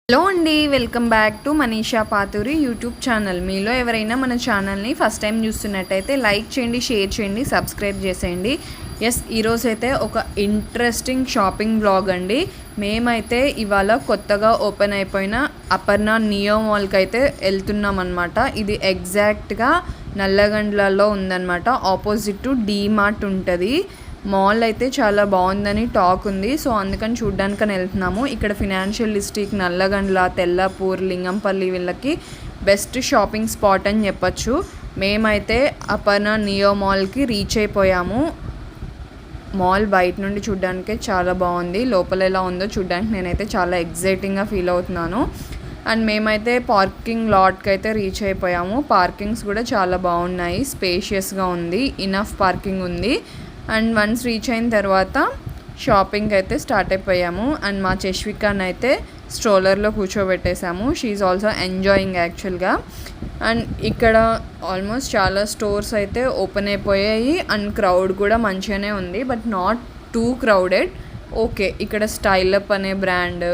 Hello అండి, welcome back to Manisha Paturi YouTube channel. మీలో ఎవరైనా మన ఛానల్ని ఫస్ట్ టైం చూస్తున్నట్టయితే లైక్ చేయండి, షేర్ చేయండి, సబ్స్క్రైబ్ చేసేయండి. ఈరోజు అయితే ఒక ఇంట్రెస్టింగ్ షాపింగ్ బ్లాగ్ అండి. మేమైతే ఇవాళ కొత్తగా ఓపెన్ అయిపోయిన అపర్ణ నియో మాల్కి అయితే వెళ్తున్నాం అనమాట. ఇది ఎగ్జాక్ట్గా నల్లగండ్లలో ఉందన్నమాట. ఆపోజిట్ టు డీమార్ట్ ఉంటుంది. మాల్ అయితే చాలా బాగుందని టాక్ ఉంది. సో అందుకని చూడ్డానికని వెళ్తున్నాము. ఇక్కడ ఫినాన్షియల్ డిస్ట్రిక్ట్, నల్లగండ్ల, తెల్లపూర్, లింగంపల్లి వీళ్ళకి బెస్ట్ షాపింగ్ స్పాట్ అని చెప్పచ్చు. మేమైతే అపర్ణ నియో మాల్కి రీచ్ అయిపోయాము. మాల్ బయట నుండి చూడ్డానికే చాలా బాగుంది. లోపల ఎలా ఉందో చూడ్డానికి నేనైతే చాలా ఎగ్జైటింగ్గా ఫీల్ అవుతున్నాను. అండ్ మేమైతే పార్కింగ్ లాట్కి అయితే రీచ్ అయిపోయాము. పార్కింగ్స్ కూడా చాలా బాగున్నాయి, స్పేషియస్గా ఉంది, ఇనఫ్ పార్కింగ్ ఉంది. అండ్ వన్స్ రీచ్ అయిన తర్వాత షాపింగ్ అయితే స్టార్ట్ అయిపోయాము. అండ్ మా చష్వికాని అయితే స్ట్రోలర్లో కూర్చోబెట్టేసాము. షీఈ్ ఆల్సో ఎంజాయింగ్ యాక్చువల్గా. అండ్ ఇక్కడ ఆల్మోస్ట్ చాలా స్టోర్స్ అయితే ఓపెన్ అయిపోయాయి. అండ్ క్రౌడ్ కూడా మంచిగానే ఉంది, but not two crowded. Okay, ఇక్కడ స్టైల్ అప్ అనే బ్రాండ్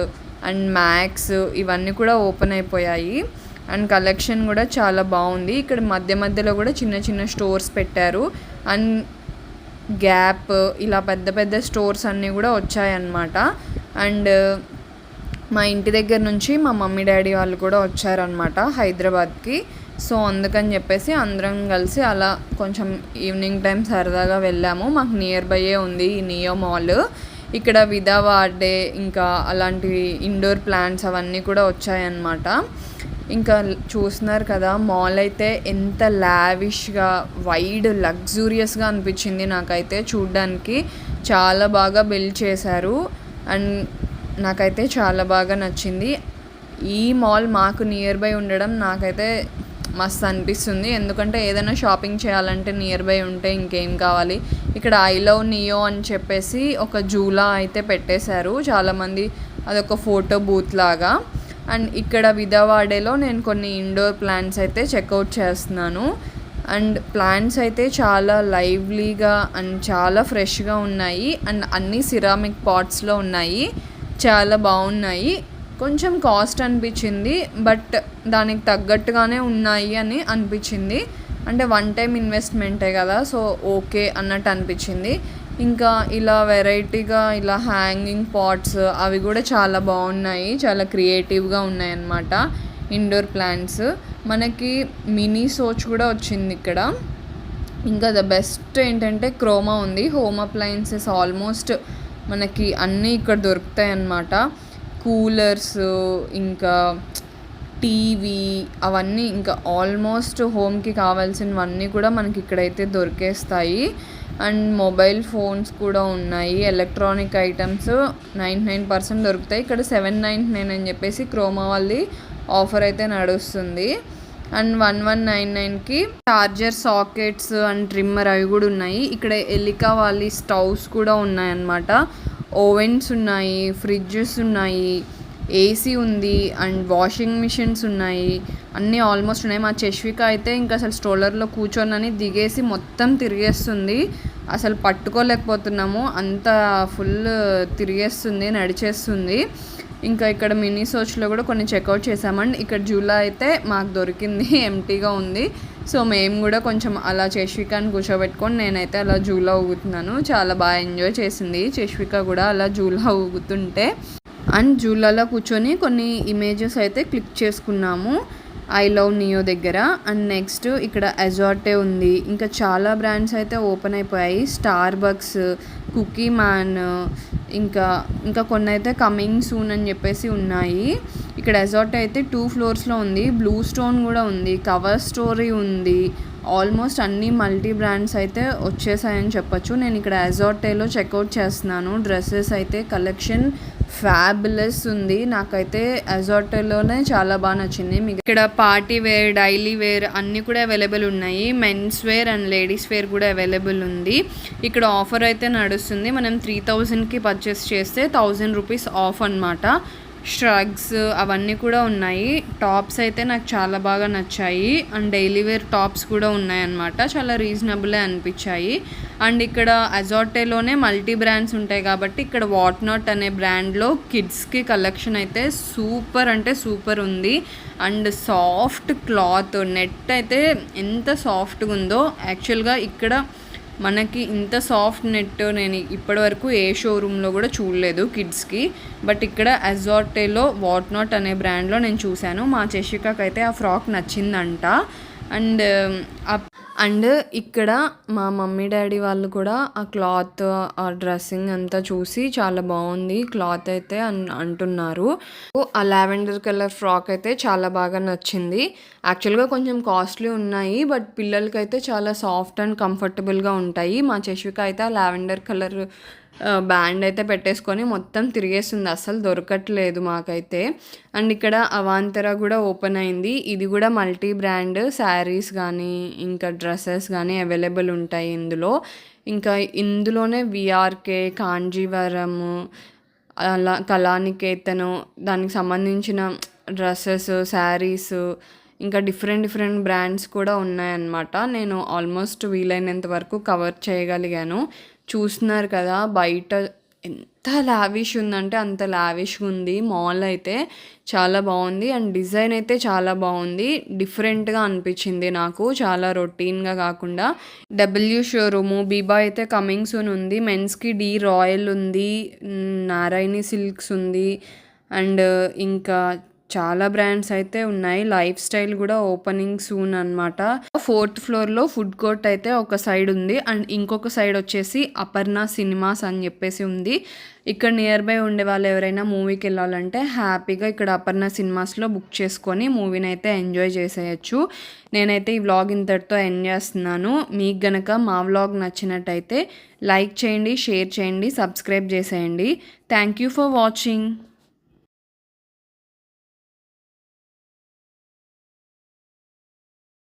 అండ్ మ్యాక్స్ ఇవన్నీ కూడా ఓపెన్ అయిపోయాయి. అండ్ కలెక్షన్ కూడా చాలా బాగుంది. ఇక్కడ మధ్య మధ్యలో కూడా చిన్న చిన్న స్టోర్స్ పెట్టారు. అండ్ గ్యాప్ ఇలా పెద్ద పెద్ద స్టోర్స్ అన్నీ కూడా వచ్చాయన్నమాట. అండ్ మా ఇంటి దగ్గర నుంచి మా మమ్మీ డాడీ వాళ్ళు కూడా వచ్చారనమాట హైదరాబాద్కి. సో అందుకని చెప్పేసి అందరం కలిసి అలా కొంచెం ఈవినింగ్ టైం సరదాగా వెళ్ళాము. మాకు నియర్ బైయే ఉంది ఈ నియో మాల్. ఇక్కడ విదా వార్డే ఇంకా అలాంటివి ఇండోర్ ప్లాంట్స్ అవన్నీ కూడా వచ్చాయన్నమాట. ఇంకా చూస్తున్నారు కదా, మాల్ అయితే ఎంత లావిష్గా, వైడ్, లగ్జూరియస్గా అనిపించింది నాకైతే. చూడ్డానికి చాలా బాగా బిల్డ్ చేశారు. అండ్ నాకైతే చాలా బాగా నచ్చింది. ఈ మాల్ మాకు నియర్ బై ఉండడం నాకైతే మస్తు అనిపిస్తుంది. ఎందుకంటే ఏదైనా షాపింగ్ చేయాలంటే నియర్ బై ఉంటే ఇంకేం కావాలి. ఇక్కడ ఐ లవ్ నియో అని చెప్పేసి ఒక జూలా అయితే పెట్టేశారు చాలామంది, అదొక ఫోటో బూత్ లాగా. అండ్ ఇక్కడ విదావాడేలో నేను కొన్ని ఇండోర్ ప్లాంట్స్ అయితే చెక్అవుట్ చేస్తున్నాను. అండ్ ప్లాంట్స్ అయితే చాలా లైవ్లీగా అండ్ చాలా ఫ్రెష్గా ఉన్నాయి. అండ్ అన్నీ సిరామిక్ పాట్స్లో ఉన్నాయి, చాలా బాగున్నాయి. కొంచెం కాస్ట్ అనిపించింది, బట్ దానికి తగ్గట్టుగానే ఉన్నాయి అని అనిపించింది. అంటే వన్ టైం ఇన్వెస్ట్మెంటే కదా, సో ఓకే అన్నట్టు అనిపించింది. ఇంకా ఇలా వెరైటీగా ఇలా హ్యాంగింగ్ పాట్స్ అవి కూడా చాలా బాగున్నాయి, చాలా క్రియేటివ్గా ఉన్నాయన్నమాట ఇండోర్ ప్లాంట్స్. మనకి మినీ సోచ్ కూడా వచ్చింది ఇక్కడ. ఇంకా ద బెస్ట్ ఏంటంటే క్రోమా ఉంది. హోమ్ అప్లయన్సెస్ ఆల్మోస్ట్ మనకి అన్నీ ఇక్కడ దొరుకుతాయి అన్నమాట. కూలర్స్, ఇంకా టీవీ, అవన్నీ ఇంకా ఆల్మోస్ట్ హోమ్కి కావాల్సినవన్నీ కూడా మనకి ఇక్కడైతే దొరికేస్తాయి. అండ్ మొబైల్ ఫోన్స్ కూడా ఉన్నాయి. ఎలక్ట్రానిక్ ఐటమ్స్ 99% దొరుకుతాయి ఇక్కడ. 799 అని చెప్పేసి క్రోమా వాళ్ళది ఆఫర్ అయితే నడుస్తుంది. అండ్ 1199కి చార్జర్, సాకెట్స్ అండ్ ట్రిమ్మర్ అవి కూడా ఉన్నాయి. ఇక్కడ ఎలికా వాళ్ళ స్టవ్స్ కూడా ఉన్నాయన్నమాట. ఓవెన్స్ ఉన్నాయి, ఫ్రిడ్జెస్ ఉన్నాయి, ఏసీ ఉంది, అండ్ వాషింగ్ మిషన్స్ ఉన్నాయి. అన్నీ ఆల్మోస్ట్ ఉన్నాయి. మా చష్విక అయితే ఇంకా అసలు స్ట్రోలర్లో కూర్చొని దిగేసి మొత్తం తిరిగేస్తుంది. అసలు పట్టుకోలేకపోతున్నాము, అంత ఫుల్ తిరిగేస్తుంది, నడిచేస్తుంది. ఇంకా ఇక్కడ మినీ సోచ్లో కూడా కొన్ని చెక్అవుట్ చేసామండి. ఇక్కడ జూలా అయితే మాకు దొరికింది, ఎంటీగా ఉంది. సో మేము కూడా కొంచెం అలా చష్వికాని కూర్చోబెట్టుకొని నేనైతే అలా జూలా ఊగుతున్నాను. చాలా బాగా ఎంజాయ్ చేసింది చష్విక కూడా అలా జూలా ఊగుతుంటే. అండ్ జూలాలో కూర్చొని కొన్ని ఇమేజెస్ అయితే క్లిక్ చేసుకున్నాము ఐ లవ్ నియో దగ్గర. అండ్ నెక్స్ట్ ఇక్కడ అజార్టే ఉంది. ఇంకా చాలా బ్రాండ్స్ అయితే ఓపెన్ అయిపోయాయి. స్టార్ బక్స్, కుకీ మ్యాన్, ఇంకా కొన్ని అయితే కమింగ్ సూన్ అని చెప్పేసి ఉన్నాయి. ఇక్కడ అజార్టే అయితే 2 ఫ్లోర్స్లో ఉంది. బ్లూ స్టోన్ కూడా ఉంది, కవర్ స్టోరీ ఉంది. ఆల్మోస్ట్ అన్ని మల్టీ బ్రాండ్స్ అయితే వచ్చేసాయని చెప్పొచ్చు. నేను ఇక్కడ అజార్టేలో చెక్అవుట్ చేస్తున్నాను. డ్రెస్సెస్ అయితే కలెక్షన్ ఫ్యాబులస్ ఉంది. నాకైతే అజార్టేలోనే చాలా బాగా నచ్చింది. మీకు ఇక్కడ పార్టీ వేర్, డైలీ వేర్ అన్నీ కూడా అవైలబుల్ ఉన్నాయి. Men's wear and ladies wear కూడా అవైలబుల్ ఉంది. ఇక్కడ ఆఫర్ అయితే నడుస్తుంది. మనం 3000కి పర్చేస్ చేస్తే 1000 రూపీస్ ఆఫ్ అనమాట. ష్రగ్స్ అవన్నీ కూడా ఉన్నాయి. టాప్స్ అయితే నాకు చాలా బాగా నచ్చాయి. అండ్ డైలీ వేర్ టాప్స్ కూడా ఉన్నాయన్నమాట. చాలా రీజనబులే అనిపించాయి. అండ్ ఇక్కడ అజాటేలోనే మల్టీ బ్రాండ్స్ ఉంటాయి కాబట్టి ఇక్కడ వాట్ నాట్ అనే బ్రాండ్లో కిడ్స్కి కలెక్షన్ అయితే సూపర్ అంటే సూపర్ ఉంది. అండ్ సాఫ్ట్ క్లాత్ నెట్ అయితే ఎంత సాఫ్ట్గా ఉందో. యాక్చువల్గా ఇక్కడ మనకి ఇంత సాఫ్ట్ నెట్ నేను ఇప్పటివరకు ఏ షోరూంలో కూడా చూడలేదు కిడ్స్కి. బట్ ఇక్కడ అజాటేలో వాట్ నాట్ అనే బ్రాండ్లో నేను చూశాను. మా చెషికాకి అయితే ఆ ఫ్రాక్ నచ్చిందంట. అండ్ ఇక్కడ మా మమ్మీ డాడీ వాళ్ళు కూడా ఆ క్లాత్ ఆ డ్రెస్సింగ్ అంతా చూసి చాలా బాగుంది క్లాత్ అయితే అంటున్నారు. ఆ లావెండర్ కలర్ ఫ్రాక్ అయితే చాలా బాగా నచ్చింది. యాక్చువల్గా కొంచెం కాస్ట్లీ ఉన్నాయి బట్ పిల్లలకైతే చాలా సాఫ్ట్ అండ్ కంఫర్టబుల్గా ఉంటాయి. మా చెషిక అయితే ఆ లావెండర్ కలర్ బ్యాండ్ అయితే పెట్టేసుకొని మొత్తం తిరిగేస్తుంది, అస్సలు దొరకట్లేదు మాకైతే. అండ్ ఇక్కడ అవాంతర కూడా ఓపెన్ అయింది. ఇది కూడా మల్టీ బ్రాండ్ శారీస్ కానీ ఇంకా డ్రెస్సెస్ కానీ అవైలబుల్ ఉంటాయి ఇందులో. ఇంకా ఇందులోనే విఆర్కే, కాంజీవరము, అలా కళానికేతను దానికి సంబంధించిన డ్రెస్సెస్, శారీస్ ఇంకా డిఫరెంట్ బ్రాండ్స్ కూడా ఉన్నాయన్నమాట. నేను ఆల్మోస్ట్ వీలైనంత వరకు కవర్ చేయగలిగాను. చూస్తున్నారు కదా బయట ఎంత లావిష్ ఉందంటే అంత లావిష్గా ఉంది. మాల్ అయితే చాలా బాగుంది అండ్ డిజైన్ అయితే చాలా బాగుంది. డిఫరెంట్గా అనిపించింది నాకు, చాలా రొటీన్గా కాకుండా. డబ్ల్యూ షోరూము, బీబా అయితే కమింగ్ సూన్ ఉంది. మెన్స్కి డి రాయల్ ఉంది, నారాయణి సిల్క్స్ ఉంది అండ్ ఇంకా చాలా బ్రాండ్స్ అయితే ఉన్నాయి. లైఫ్ స్టైల్ కూడా ఓపెనింగ్ సూన్ అనమాట. 4th ఫ్లోర్లో ఫుడ్ కోర్ట్ అయితే ఒక సైడ్ ఉంది అండ్ ఇంకొక సైడ్ వచ్చేసి అపర్ణ సినిమాస్ అని చెప్పేసి ఉంది. ఇక్కడ నియర్ బై ఉండే వాళ్ళు ఎవరైనా మూవీకి వెళ్ళాలంటే హ్యాపీగా ఇక్కడ అపర్ణ సినిమాస్లో బుక్ చేసుకొని మూవీని అయితే ఎంజాయ్ చేసేయచ్చు. నేనైతే ఈ వ్లాగ్ ఇంతటితో ఎండ్ చేస్తున్నాను. మీకు గనక మా వ్లాగ్ నచ్చినట్టయితే లైక్ చేయండి, షేర్ చేయండి, సబ్స్క్రైబ్ చేసేయండి. Thank you for watching.